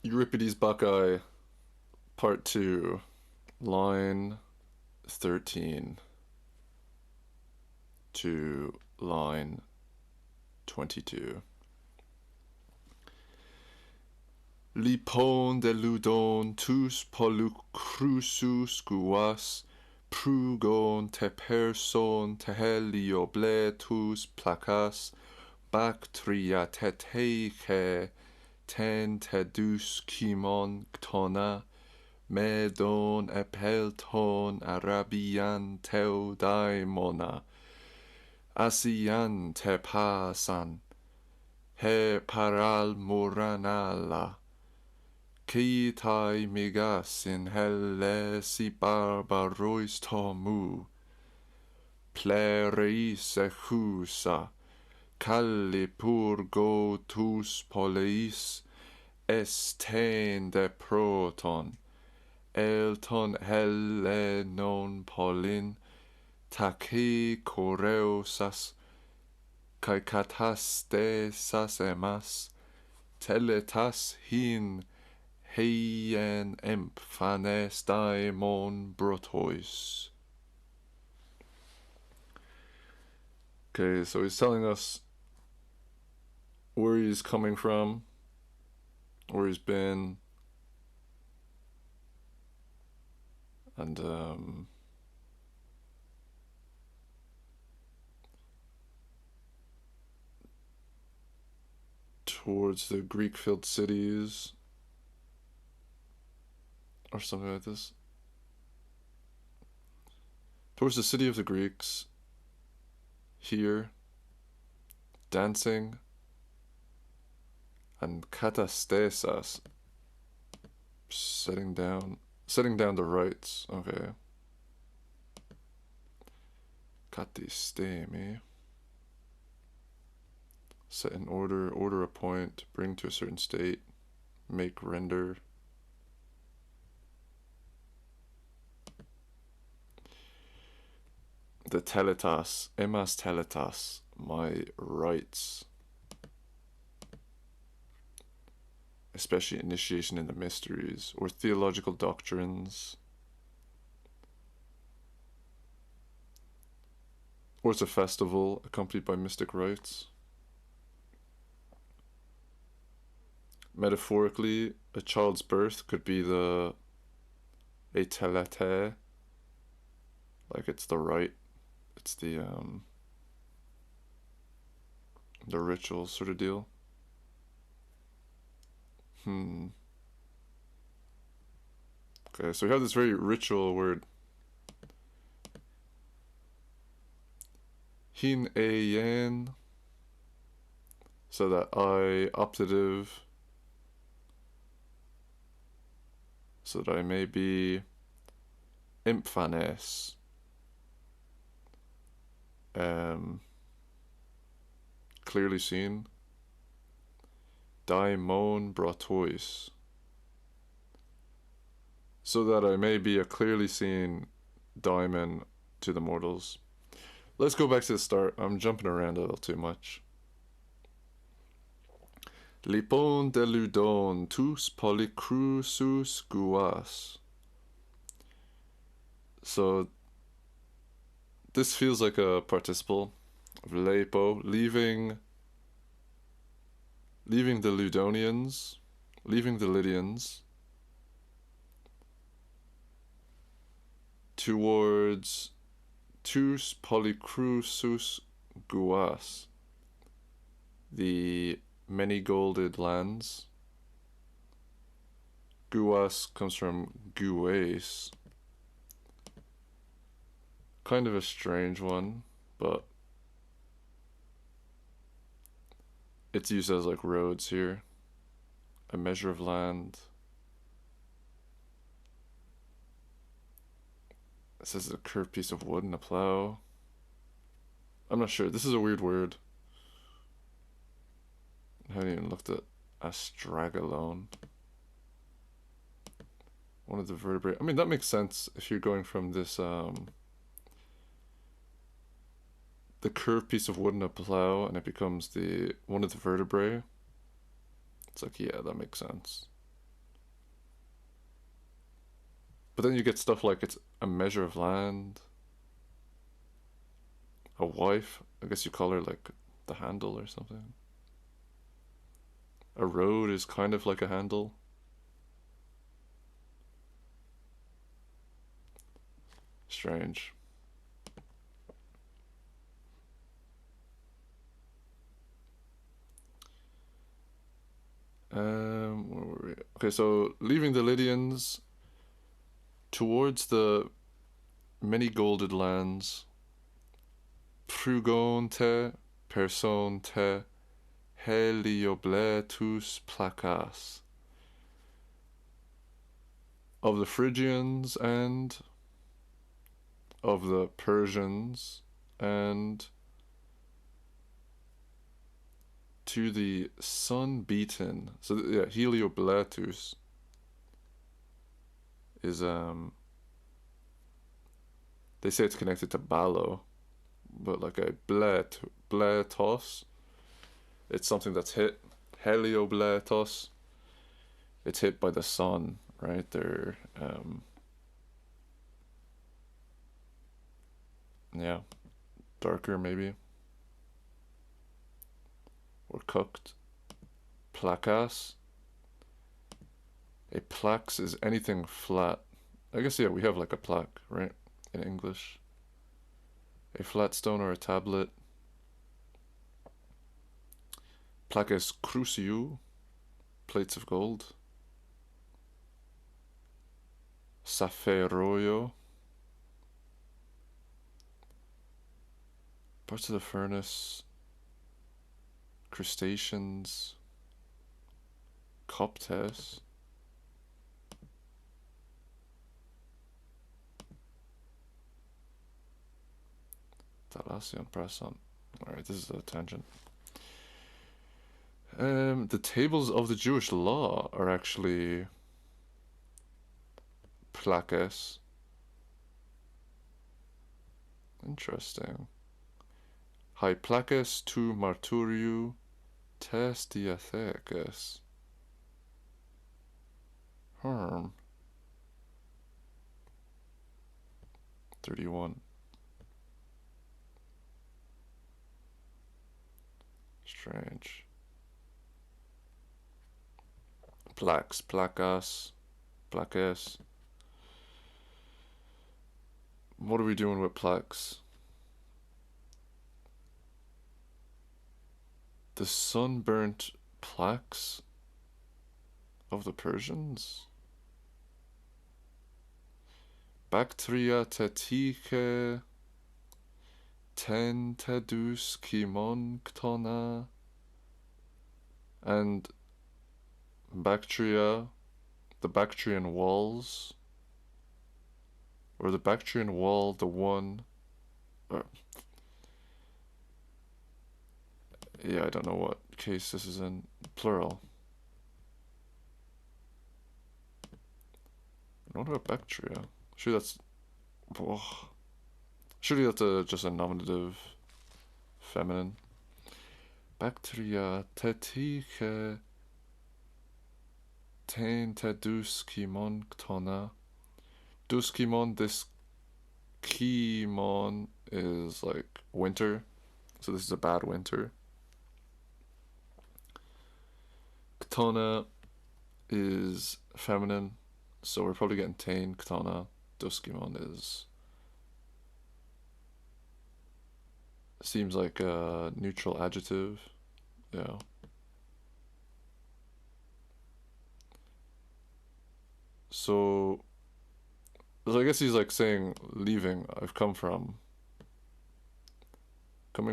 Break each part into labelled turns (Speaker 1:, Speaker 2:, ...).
Speaker 1: Euripides Bacchae, Part 2, line 13 to line 22. Lipon deludon tous polucrusus guas prugon te person te heliobletus placas bactria teteiche ten tedus kimon ctona medon epelton arabian teudaimona asian te pasan he paral muranala Kitai migas in helle si barbarois tomu plereis echusa calli purgo tus poleis estain de proton elton helle non polin taki coreusas kai katastes emas teletas hin heien emphanes daimon brotois. Okay, so he's telling us where he's coming from, where he's been, and towards the Greek-filled cities, or something like this. Towards the city of the Greeks, here, dancing, and katastesas, setting down the rites. Okay. Katistemi. Set in order, appoint, bring to a certain state, make, render. The teletas, emas teletas, my rights. Especially initiation in the mysteries, or theological doctrines. Or it's a festival accompanied by mystic rites. Metaphorically, a child's birth could be a telete, like it's the rite. It's the ritual sort of deal. Okay, so we have this very ritual word. Hin eien, so that I optative, so that I may be emphanes. Clearly seen. Daimon brotois, so that I may be a clearly seen daimon to the mortals. Let's go back to the start. I'm jumping around a little too much. Lipon deludon tous polycrusus guas. So this feels like a participle of lepo, leaving the Ludonians, leaving the Lydians, towards tous polycrusus guas, the many golded lands. Guas comes from gues. Kind of a strange one, but it's used as like roads here. A measure of land. It says a curved piece of wood and a plow. I'm not sure. This is a weird word. I haven't even looked at astragalon. One of the vertebrae. I mean, that makes sense if you're going from this the curved piece of wood and a plow, and it becomes one of the vertebrae. It's like, yeah, that makes sense. But then you get stuff like it's a measure of land. A wife, I guess you call her like the handle or something. A road is kind of like a handle. Strange. Where were we? Okay, so leaving the Lydians towards the many golded lands, Prugonte personte Heliobletus placas, of the Phrygians and of the Persians, and to the sun-beaten. So yeah, Heliobletus is they say it's connected to Balo, but like a bletos, it's something that's hit. Heliobletos, it's hit by the sun, right? They're yeah, darker maybe, or cooked. Placas. A plaque is anything flat. I guess, yeah, we have like a plaque, right, in English. A flat stone or a tablet. Plaques cruciu, plates of gold. Saferoyo, parts of the furnace. Crustaceans. Coptes. Thalassian Prason. Alright, this is a tangent. The tables of the Jewish law are actually plaques. Interesting. Hai plaques tu marturiu tes diathecus. Harm. 31. Strange. Plaques, placas, plaques. What are we doing with plaques? The sunburnt plaques of the Persians? Bactria tetike ten tedus kimon ktona, and Bactria, the Bactrian walls, or the Bactrian wall, the one, yeah, I don't know what case this is in, plural. What about Bactria? Surely that's, oh, surely that's just a nominative feminine. Bactria tetike ten tedus kimon ktona. Duskimon, this kimon is like winter, so this is a bad winter. Ktona is feminine, so we're probably getting tain ktona. Duskimon is, seems like a neutral adjective. Yeah. So I guess he's like saying, leaving, I've coming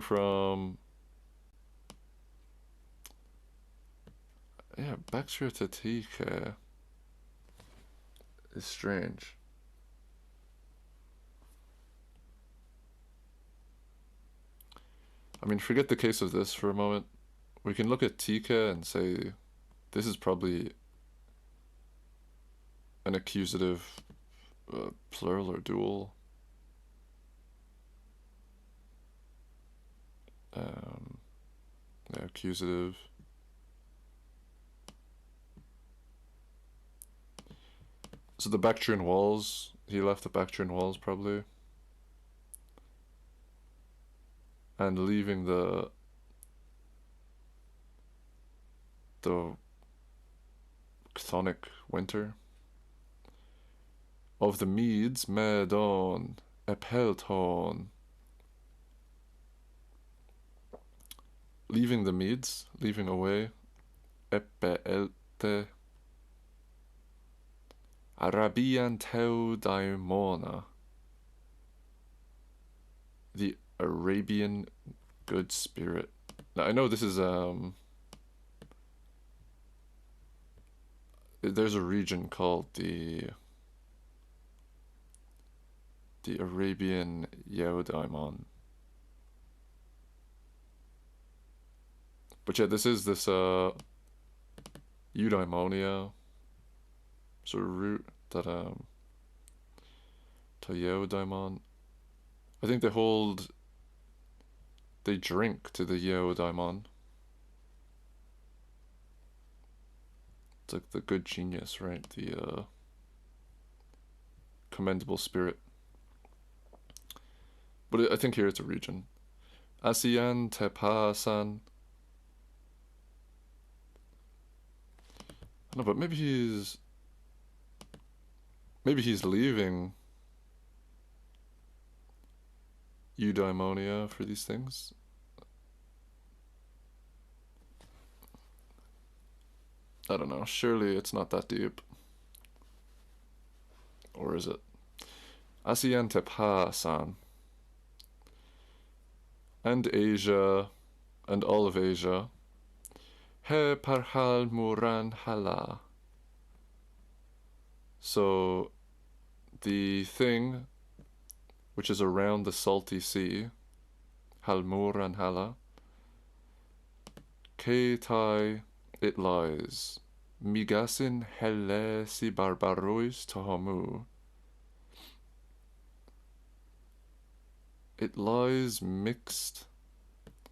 Speaker 1: from yeah, Bactria tetike is strange. I mean, forget the case of this for a moment. We can look at tika and say this is probably an accusative, plural or dual. Yeah, accusative. So the Bactrian walls, he left the Bactrian walls probably. And leaving the chthonic winter. Of the Medes, Medon, Epelton. Leaving the Medes, leaving away, Epeelte, Arabian Teudaimona, the Arabian good spirit. Now I know this is there's a region called the Arabian Eudaimon. But yeah, this is this eudaimonia sort of root that to eudaimon. I think they drink to the eudaimon. It's like the good genius, right? The commendable spirit. But I think here it's a region. Asian Tepasan. No, but maybe he's leaving eudaimonia for these things. I don't know. Surely it's not that deep. Or is it? Asian Tepasan. And Asia, and all of Asia. He parhal muran hala. So the thing which is around the salty sea, hal muran hala, Ketai it lies, migasin hele si barbarois tohamu. It lies mixed.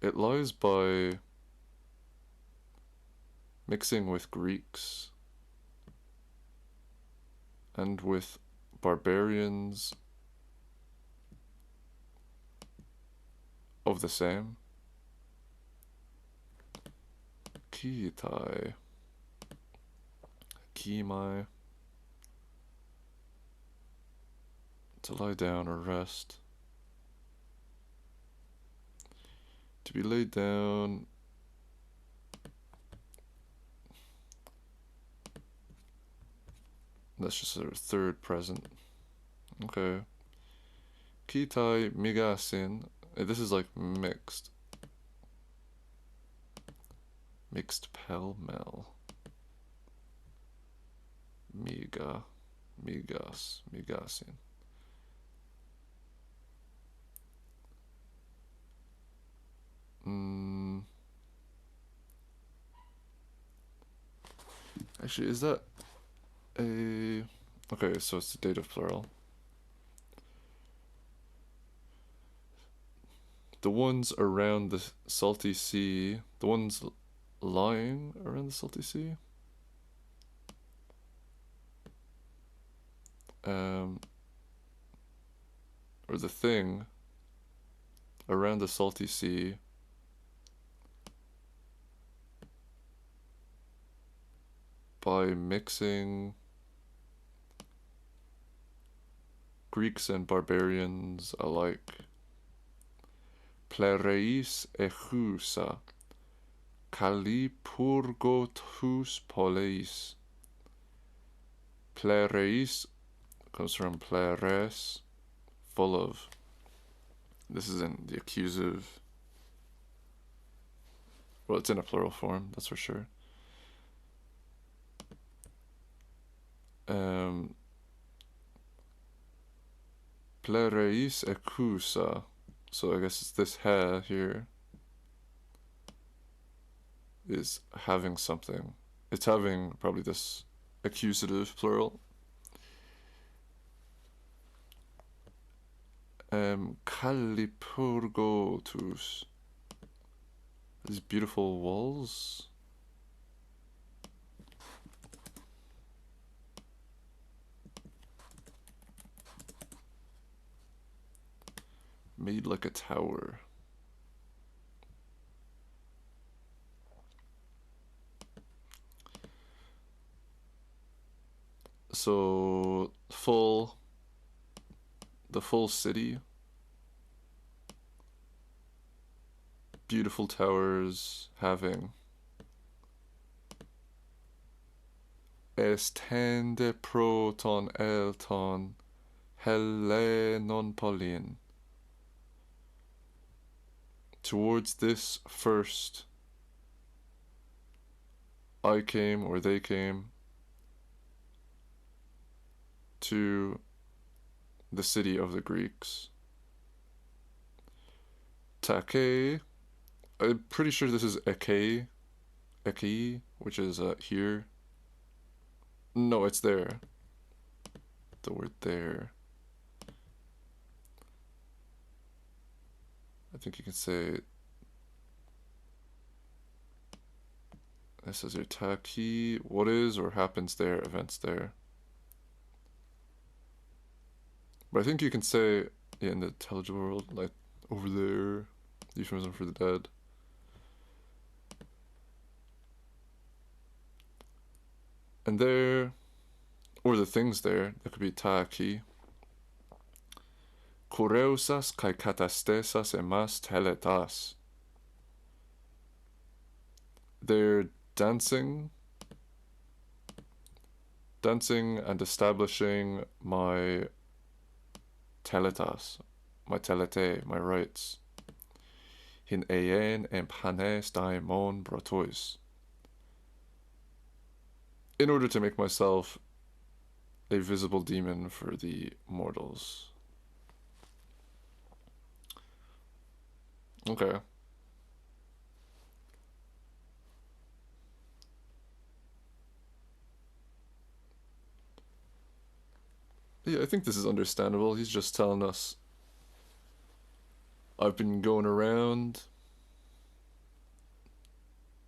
Speaker 1: It lies by mixing with Greeks and with barbarians of the same. Kitai. Kimai. To lie down or rest. To be laid down. That's just a third present. Okay. Kitai migasin. This is like mixed. Mixed pell-mell. Miga. Migas. Migasin. Actually, is that a... Okay, so it's the dative plural. The ones around the salty sea, the ones lying around the salty sea, or the thing around the salty sea, by mixing Greeks and barbarians alike. Plereis echousa, kalipurgotus poleis. Plereis comes from pleres, full of. This is in the accusative. Well, it's in a plural form, that's for sure. Plereis echousa. So I guess it's this he here is having something. It's having probably this accusative plural. Kalipurgotus. These beautiful walls. Made like a tower. So the full city, beautiful towers having estende proton elton helenon polin. Towards this first I came, or they came, to the city of the Greeks. Take, I'm pretty sure this is Eke, which is here. No, it's there. The word there. I think you can say this is your taki, what is or happens there, events there. But I think you can say, yeah, in the intelligible world, like over there, euphemism for the dead. And there, or the things there, that could be taki. Koreusas kai katastesas emas teletas. They're dancing and establishing my teletas, my telete, my rights. Hin eien empanes daimon brotois. In order to make myself a visible demon for the mortals. Okay. Yeah, I think this is understandable. He's just telling us, I've been going around,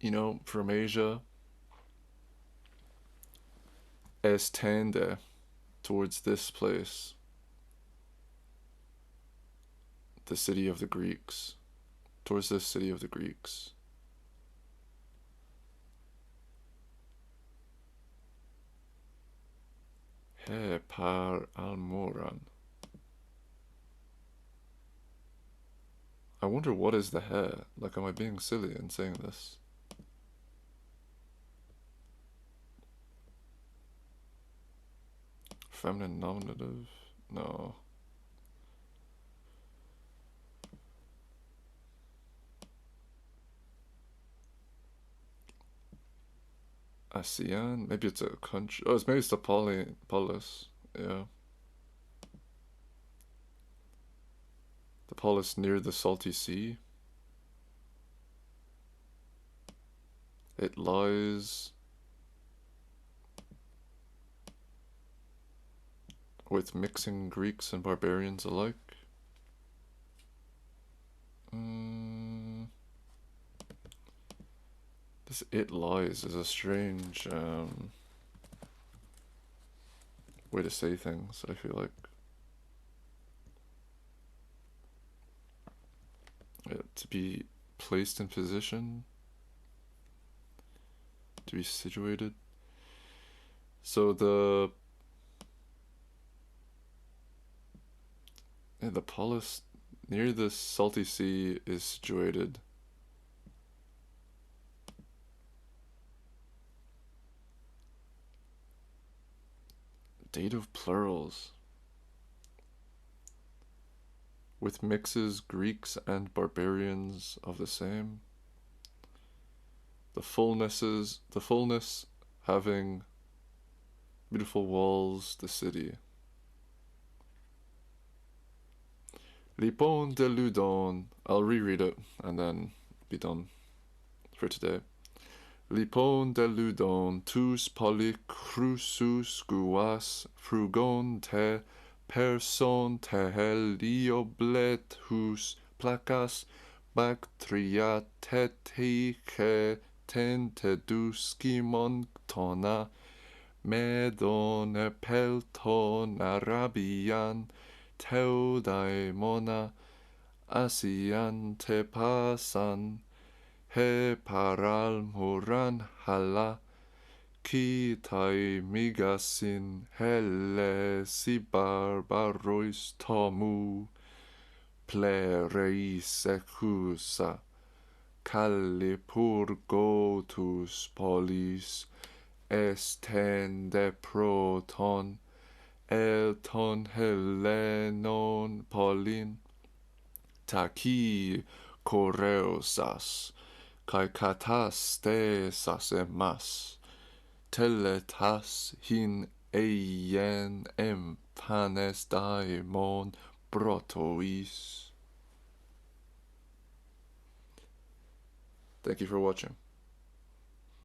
Speaker 1: you know, from Asia, estende, towards this place, the city of the Greeks, towards this city of the Greeks. He par almoran. I wonder what is the he? Like, am I being silly in saying this? Feminine nominative? No. ASEAN? Maybe it's a country. Oh, maybe it's the polis. Yeah. The polis near the salty sea. It lies with mixing Greeks and barbarians alike. This it lies is a strange way to say things, I feel like. To be placed in position, to be situated. So the polis near the salty sea is situated. Dative plurals. With mixes Greeks and barbarians of the same. The fullness having beautiful walls, the city. Lipon de ludon. I'll reread it and then be done for today. Lipon de ludon tous polycrusus guas frugon te person teheliobletus placas bactria tetike tenteduskimon tona medon pelton arabian teudaimona asian te pasan, he paralmuran hala, ki tai migasin hele si barbarois tomu, plereis ecusa, Callipurgotus polis, estende proton, elton Helenon polin, taki choreosas, kai katastesas emas, teletas hin eien empanes daimon protois. Thank you for watching.